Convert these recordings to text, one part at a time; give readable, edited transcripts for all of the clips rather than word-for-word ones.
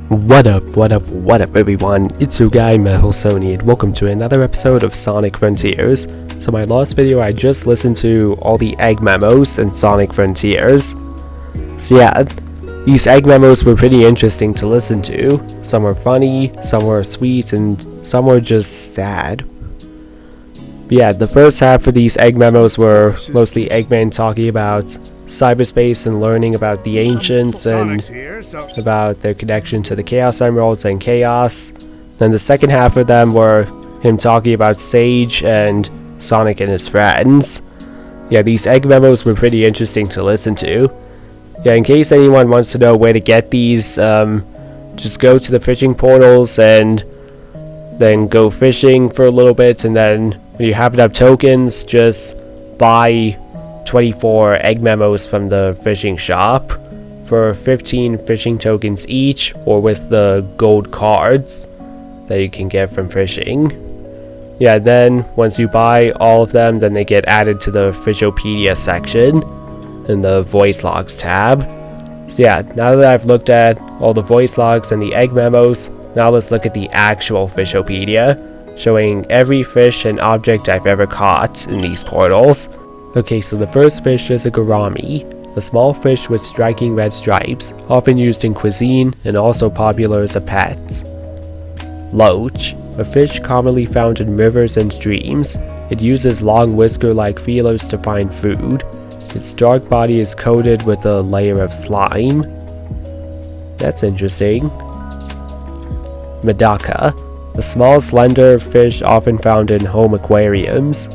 What up everyone, it's your guy Mehul Sony and welcome to another episode of Sonic Frontiers. So my last video I just listened to all the egg memos in Sonic Frontiers. So yeah, these egg memos were pretty interesting to listen to. Some were funny, some were sweet, and some were just sad. But yeah, the first half of these egg memos were mostly Eggman talking about cyberspace and learning about the ancients and about their connection to the Chaos Emeralds and Chaos. Then the second half of them were him talking about Sage and Sonic and his friends. Yeah, these egg memos were pretty interesting to listen to. Yeah, in case anyone wants to know where to get these, just go to the fishing portals and then go fishing for a little bit, and then when you have enough tokens, just buy 24 egg memos from the fishing shop for 15 fishing tokens each, or with the gold cards that you can get from fishing. Yeah, then once you buy all of them, then they get added to the Fish-o-pedia section in the voice logs tab. So yeah, now that I've looked at all the voice logs and the egg memos, now let's look at the actual Fish-o-pedia, showing every fish and object I've ever caught in these portals. Okay, so the first fish is a gourami, a small fish with striking red stripes, often used in cuisine and also popular as a pet. Loach, a fish commonly found in rivers and streams. It uses long whisker-like feelers to find food. Its dark body is coated with a layer of slime. That's interesting. Medaka, a small slender fish often found in home aquariums.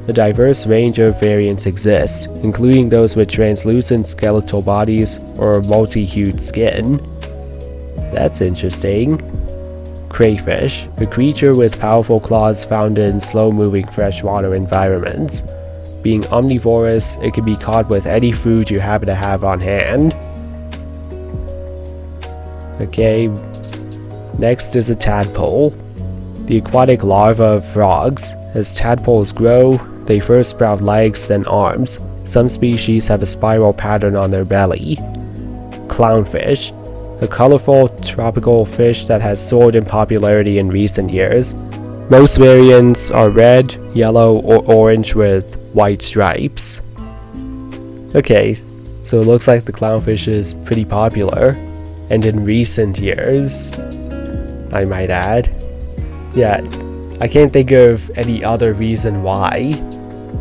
A diverse range of variants exist, including those with translucent skeletal bodies or multi-hued skin. That's interesting. Crayfish, a creature with powerful claws found in slow-moving freshwater environments. Being omnivorous, it can be caught with any food you happen to have on hand. Okay, next is a tadpole, the aquatic larva of frogs. As tadpoles grow, they first sprout legs, then arms. Some species have a spiral pattern on their belly. Clownfish, a colorful tropical fish that has soared in popularity in recent years. Most variants are red, yellow, or orange with white stripes. Okay, so it looks like the clownfish is pretty popular, and in recent years, I might add. Yeah, I can't think of any other reason why.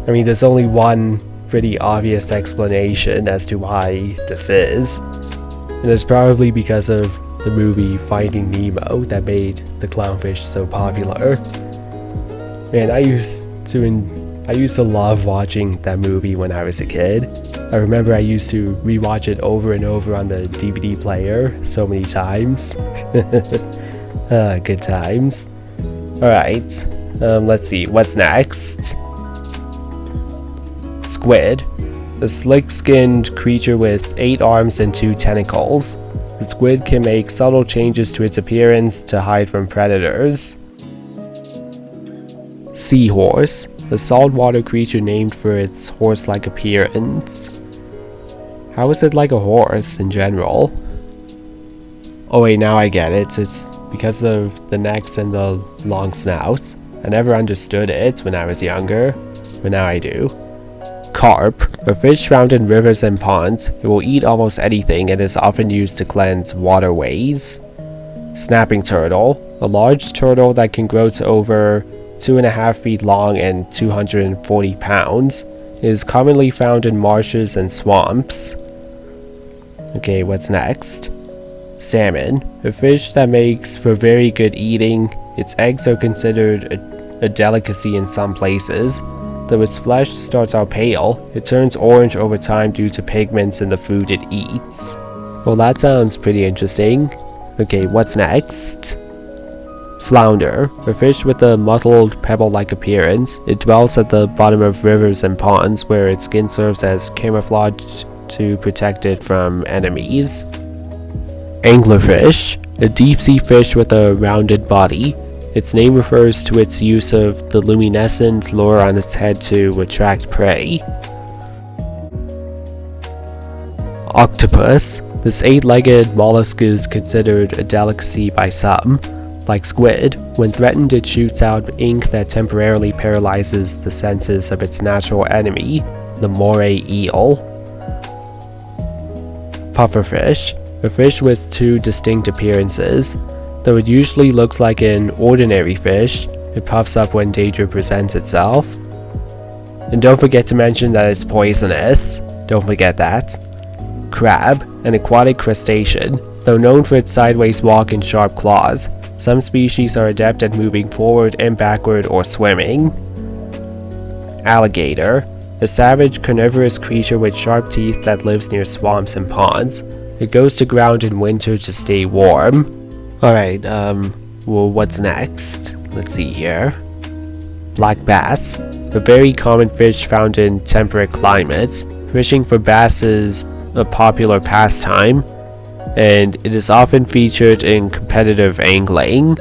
I mean, there's only one pretty obvious explanation as to why this is, and it's probably because of the movie Finding Nemo that made the clownfish so popular. Man, I used to love watching that movie when I was a kid. I remember I used to rewatch it over and over on the DVD player so many times. Good times. Alright, let's see, what's next? Squid, a slick-skinned creature with 8 arms and 2 tentacles. The squid can make subtle changes to its appearance to hide from predators. Seahorse, a saltwater creature named for its horse-like appearance. How is it like a horse in general? Oh wait, now I get it. It's because of the necks and the long snouts. I never understood it when I was younger, but now I do. Carp, a fish found in rivers and ponds. It will eat almost anything and is often used to cleanse waterways. Snapping turtle, a large turtle that can grow to over 2.5 feet long and 240 pounds. It is commonly found in marshes and swamps. Okay, what's next? Salmon, a fish that makes for very good eating. Its eggs are considered a delicacy in some places. Though its flesh starts out pale, it turns orange over time due to pigments in the food it eats. Well, that sounds pretty interesting. Okay, what's next? Flounder, a fish with a mottled, pebble-like appearance. It dwells at the bottom of rivers and ponds, where its skin serves as camouflage to protect it from enemies. Anglerfish, a deep-sea fish with a rounded body. Its name refers to its use of the luminescent lure on its head to attract prey. Octopus, This 8-legged mollusk is considered a delicacy by some. Like squid, when threatened it shoots out ink that temporarily paralyzes the senses of its natural enemy, the moray eel. Pufferfish, a fish with two distinct appearances. Though it usually looks like an ordinary fish, it puffs up when danger presents itself. And don't forget to mention that it's poisonous. Don't forget that. Crab, an aquatic crustacean. Though known for its sideways walk and sharp claws, some species are adept at moving forward and backward or swimming. Alligator, a savage carnivorous creature with sharp teeth that lives near swamps and ponds. It goes to ground in winter to stay warm. Alright, well, what's next? Let's see here. Black bass, a very common fish found in temperate climates. Fishing for bass is a popular pastime, and it is often featured in competitive angling.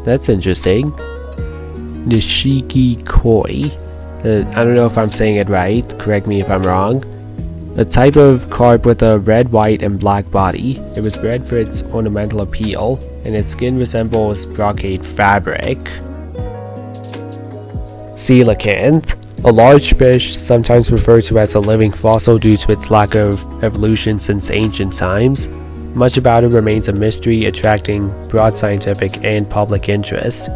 That's interesting. Nishiki koi. I don't know if I'm saying it right, correct me if I'm wrong. A type of carp with a red, white, and black body. It was bred for its ornamental appeal, and its skin resembles brocade fabric. Coelacanth, a large fish sometimes referred to as a living fossil due to its lack of evolution since ancient times. Much about it remains a mystery, attracting broad scientific and public interest.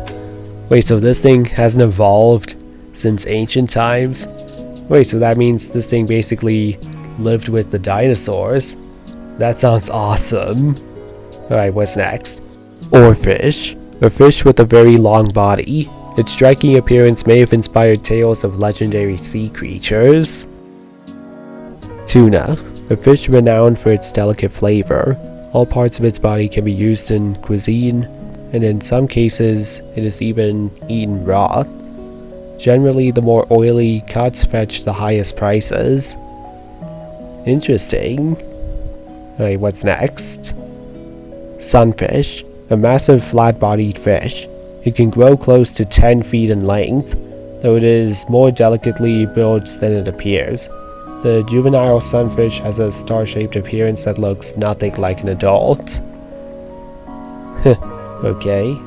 Wait, so this thing hasn't evolved since ancient times? Wait, so that means this thing basically lived with the dinosaurs? That sounds awesome. Alright, what's next? Oarfish, a fish with a very long body. Its striking appearance may have inspired tales of legendary sea creatures. Tuna, a fish renowned for its delicate flavor. All parts of its body can be used in cuisine, and in some cases it is even eaten raw. Generally, the more oily cuts fetch the highest prices. Interesting. Alright, what's next? Sunfish, a massive flat-bodied fish. It can grow close to 10 feet in length, though it is more delicately built than it appears. The juvenile sunfish has a star-shaped appearance that looks nothing like an adult. Okay.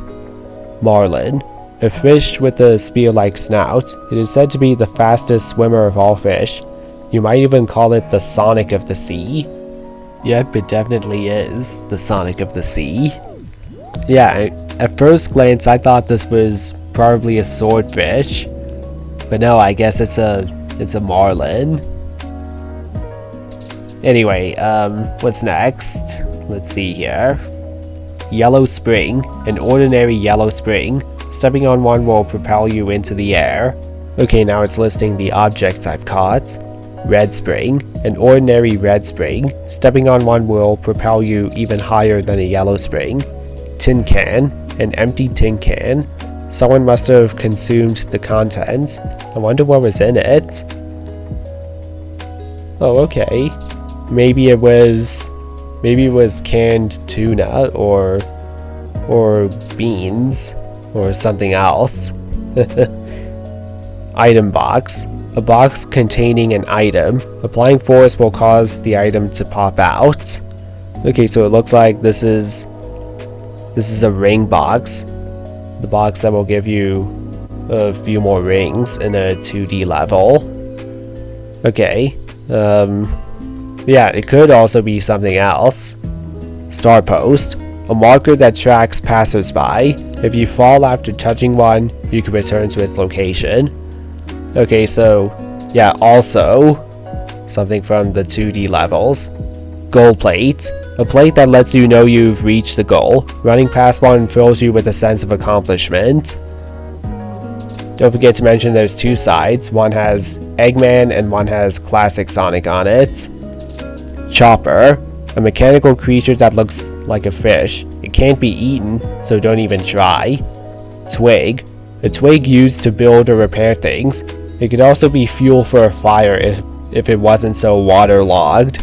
Marlin, a fish with a spear-like snout. It is said to be the fastest swimmer of all fish. You might even call it the Sonic of the sea. Yep, it definitely is the Sonic of the sea. Yeah, at first glance I thought this was probably a swordfish, but no, I guess it's a marlin. Anyway, what's next? Let's see here. Yellow spring, an ordinary yellow spring. Stepping on one will propel you into the air. Okay, now it's listing the objects I've caught. Red spring, an ordinary red spring. Stepping on one will propel you even higher than a yellow spring. Tin can, an empty tin can. Someone must have consumed the contents. I wonder what was in it. Oh, okay. Maybe it was canned tuna or beans or something else. Item box, a box containing an item. Applying force will cause the item to pop out. Okay, so it looks like this is a ring box. The box that will give you a few more rings in a 2D level. Okay. Yeah, it could also be something else. Star post, a marker that tracks passersby. If you fall after touching one, you can return to its location. Okay, so yeah, also something from the 2D levels. Goal plate, a plate that lets you know you've reached the goal. Running past one fills you with a sense of accomplishment. Don't forget to mention there's two sides. One has Eggman and one has Classic Sonic on it. Chopper, a mechanical creature that looks like a fish. It can't be eaten, so don't even try. Twig, a twig used to build or repair things. It could also be fuel for a fire if it wasn't so waterlogged.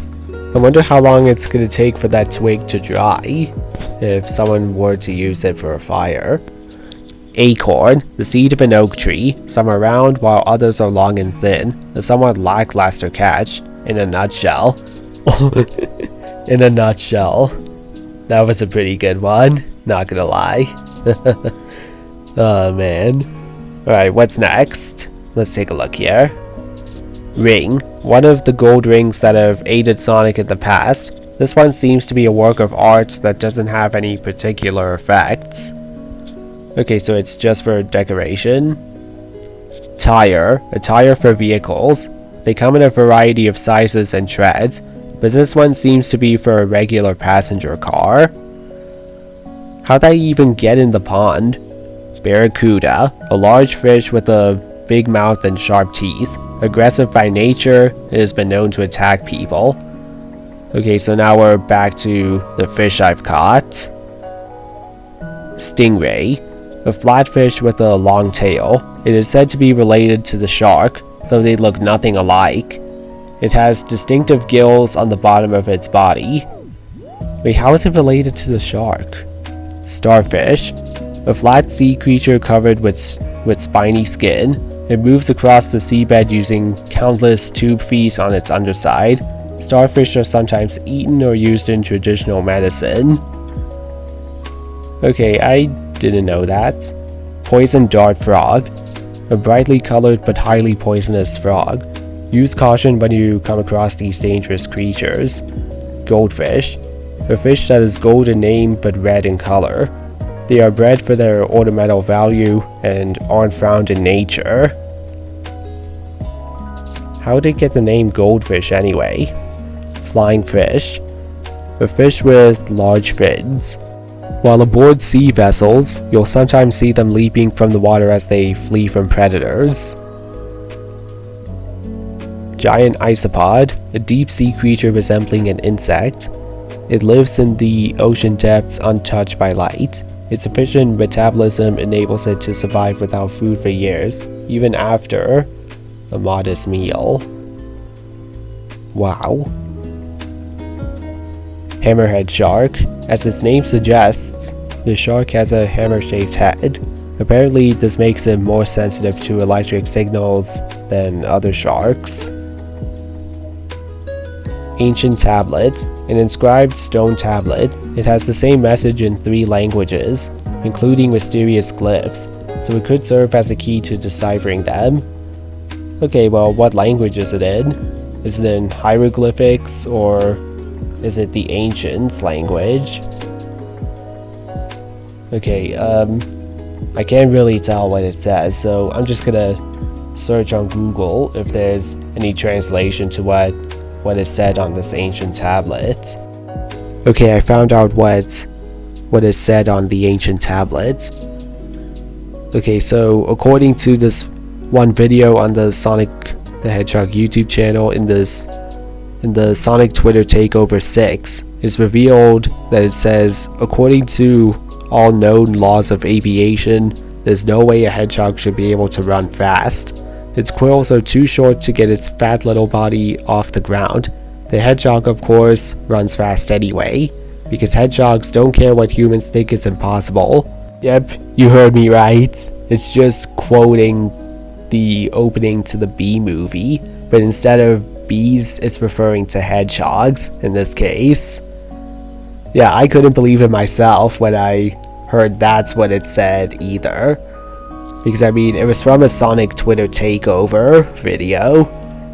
I wonder how long it's going to take for that twig to dry if someone were to use it for a fire. Acorn, the seed of an oak tree. Some are round while others are long and thin. A somewhat lackluster catch. In a nutshell. In a nutshell. That was a pretty good one, not gonna lie. Oh man. Alright, what's next? Let's take a look here. Ring. One of the gold rings that have aided Sonic in the past. This one seems to be a work of art that doesn't have any particular effects. Okay, so it's just for decoration. Tire. A tire for vehicles. They come in a variety of sizes and treads, but this one seems to be for a regular passenger car. How'd they even get in the pond? Barracuda. A large fish with a big mouth and sharp teeth. Aggressive by nature, it has been known to attack people. Okay, so now we're back to the fish I've caught. Stingray. A flatfish with a long tail. It is said to be related to the shark, though they look nothing alike. It has distinctive gills on the bottom of its body. Wait, how is it related to the shark? Starfish. A flat sea creature covered with spiny skin. It moves across the seabed using countless tube feet on its underside. Starfish are sometimes eaten or used in traditional medicine. Okay, I didn't know that. Poison dart frog. A brightly colored but highly poisonous frog. Use caution when you come across these dangerous creatures. Goldfish. A fish that is gold in name but red in color. They are bred for their ornamental value and aren't found in nature. How did it get the name goldfish anyway? Flying fish. A fish with large fins. While aboard sea vessels, you'll sometimes see them leaping from the water as they flee from predators. Giant isopod, a deep sea creature resembling an insect. It lives in the ocean depths untouched by light. Its efficient metabolism enables it to survive without food for years, even after a modest meal. Wow. Hammerhead shark. As its name suggests, the shark has a hammer-shaped head. Apparently, this makes it more sensitive to electric signals than other sharks. Ancient tablet. An inscribed stone tablet. It has the same message in 3 languages, including mysterious glyphs, so it could serve as a key to deciphering them. Okay, well, what language is it in? Is it in hieroglyphics, or is it the Ancients language? Okay, I can't really tell what it says, so I'm just gonna search on Google if there's any translation to what is said on this ancient tablet. Okay, I found out what is said on the ancient tablet. Okay, so according to this one video on the Sonic the Hedgehog YouTube channel, in the Sonic Twitter Takeover 6, it's revealed that it says, according to all known laws of aviation, there's no way a hedgehog should be able to run fast. Its quills are too short to get its fat little body off the ground. The hedgehog, of course, runs fast anyway, because hedgehogs don't care what humans think is impossible. Yep, you heard me right. It's just quoting the opening to the Bee movie, but instead of bees, it's referring to hedgehogs in this case. Yeah, I couldn't believe it myself when I heard that's what it said either. Because I mean, it was from a Sonic Twitter Takeover video.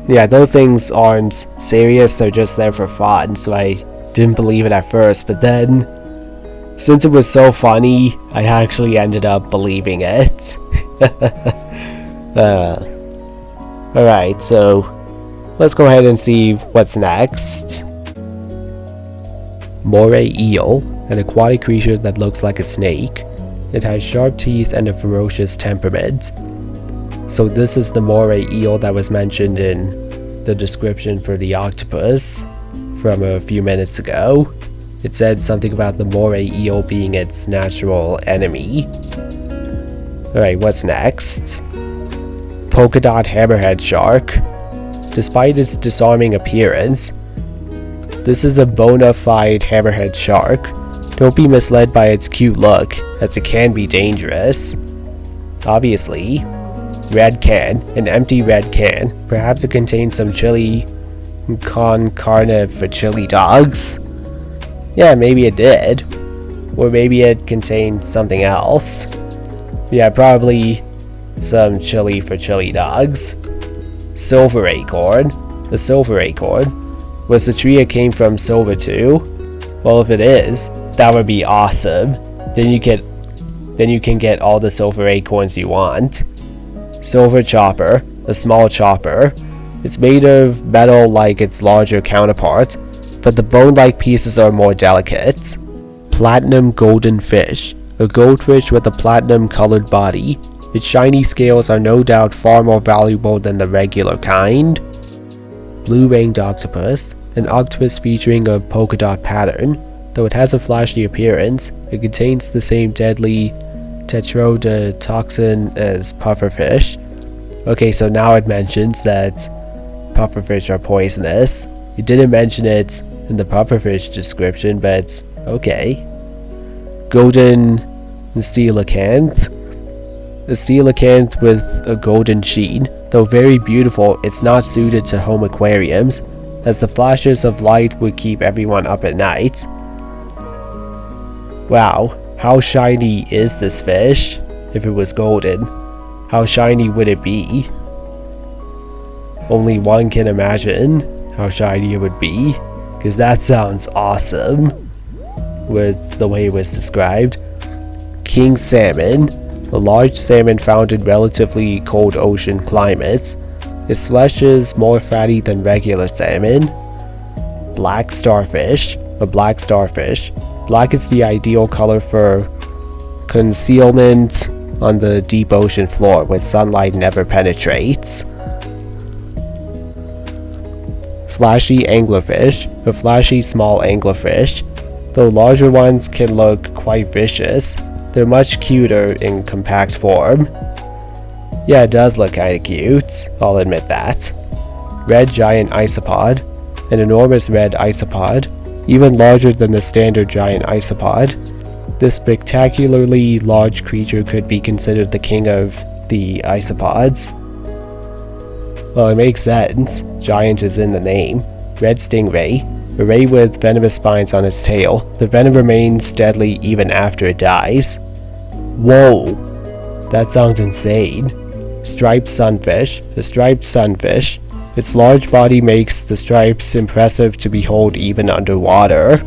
Yeah, those things aren't serious, they're just there for fun, so I didn't believe it at first, but then, since it was so funny, I actually ended up believing it. Alright, so let's go ahead and see what's next. Moray eel, an aquatic creature that looks like a snake. It has sharp teeth and a ferocious temperament. So this is the moray eel that was mentioned in the description for the octopus from a few minutes ago. It said something about the moray eel being its natural enemy. Alright, what's next? Polka dot hammerhead shark. Despite its disarming appearance, this is a bona fide hammerhead shark. Don't be misled by its cute look, as it can be dangerous. Obviously. Red can, an empty red can. Perhaps it contains some chili con carne for chili dogs. Yeah, maybe it did. Or maybe it contained something else. Yeah, probably some chili for chili dogs. Silver acorn. The silver acorn. Was the tree it came from silver too? Well, if it is, that would be awesome. Then you can get all the silver acorns you want. Silver chopper. A small chopper. It's made of metal like its larger counterpart, but the bone-like pieces are more delicate. Platinum golden fish. A goldfish with a platinum-colored body. Its shiny scales are no doubt far more valuable than the regular kind. Blue-ringed octopus. An octopus featuring a polka dot pattern. Though it has a flashy appearance, it contains the same deadly tetrodotoxin as pufferfish. Okay, so now it mentions that pufferfish are poisonous. It didn't mention it in the pufferfish description, but okay. Golden coelacanth. A coelacanth with a golden sheen. Though very beautiful, it's not suited to home aquariums, as the flashes of light would keep everyone up at night. Wow, how shiny is this fish? If it was golden, how shiny would it be? Only one can imagine how shiny it would be, because that sounds awesome with the way it was described. King salmon, a large salmon found in relatively cold ocean climates. Its flesh is more fatty than regular salmon. Black starfish, a black starfish. Black is the ideal color for concealment on the deep ocean floor where sunlight never penetrates. Flashy anglerfish, a flashy small anglerfish. Though larger ones can look quite vicious, they're much cuter in compact form. Yeah, it does look kinda cute, I'll admit that. Red giant isopod, an enormous red isopod, even larger than the standard giant isopod. This spectacularly large creature could be considered the king of the isopods. Well, it makes sense. Giant is in the name. Red stingray, a ray with venomous spines on its tail. The venom remains deadly even after it dies. Whoa, that sounds insane. Striped sunfish, a striped sunfish. Its large body makes the stripes impressive to behold even underwater.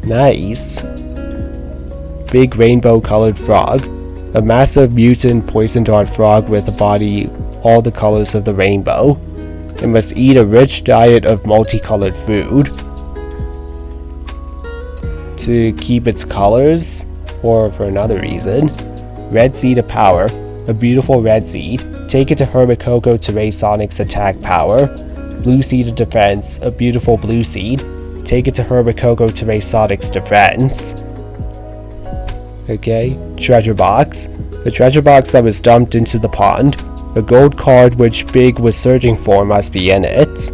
Nice. Big rainbow-colored frog, a massive mutant poison dart frog with a body all the colors of the rainbow. It must eat a rich diet of multicolored food to keep its colors, or for another reason. Red seed of power, a beautiful red seed. Take it to Hermit Coco to raise Sonic's attack power. Blue seed of defense, a beautiful blue seed. Take it to Hermit Coco to raise Sonic's defense. Okay, treasure box. A treasure box that was dumped into the pond. A gold card which Big was searching for must be in it.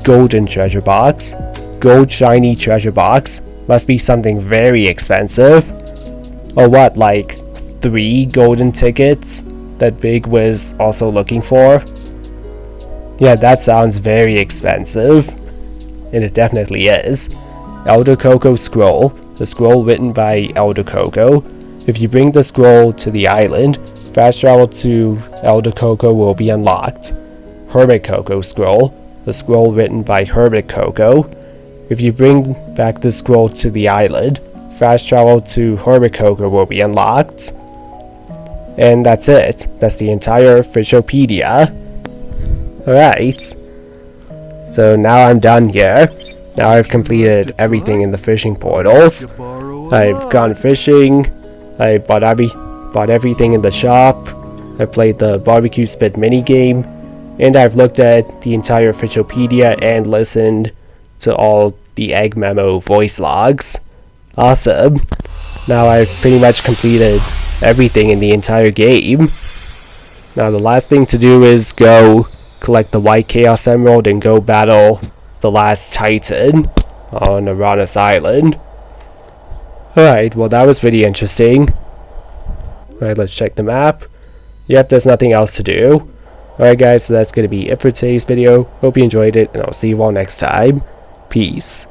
Golden treasure box. Gold shiny treasure box. Must be something very expensive. Or what, like 3 golden tickets that Big was also looking for? Yeah, that sounds very expensive. And it definitely is. Elder Coco scroll. The scroll written by Elder Coco. If you bring the scroll to the island, fast travel to Elder Coco will be unlocked. Hermit Coco scroll. The scroll written by Hermit Coco. If you bring back the scroll to the island, fast travel to Hermit Coco will be unlocked. And that's it. That's the entire Fish-o-pedia. Alright. So now I'm done here. Now I've completed everything in the fishing portals. I've gone fishing. I bought everything in the shop. I played the barbecue spit minigame. And I've looked at the entire Fish-o-pedia and listened to all the Egg Memo voice logs. Awesome. Now I've pretty much completed everything in the entire game. Now the last thing to do is go collect the White Chaos Emerald and go battle the last Titan on Uranus Island. Alright, well that was pretty interesting. Alright, let's check the map. Yep, there's nothing else to do. Alright guys, so that's going to be it for today's video. Hope you enjoyed it, and I'll see you all next time. Peace.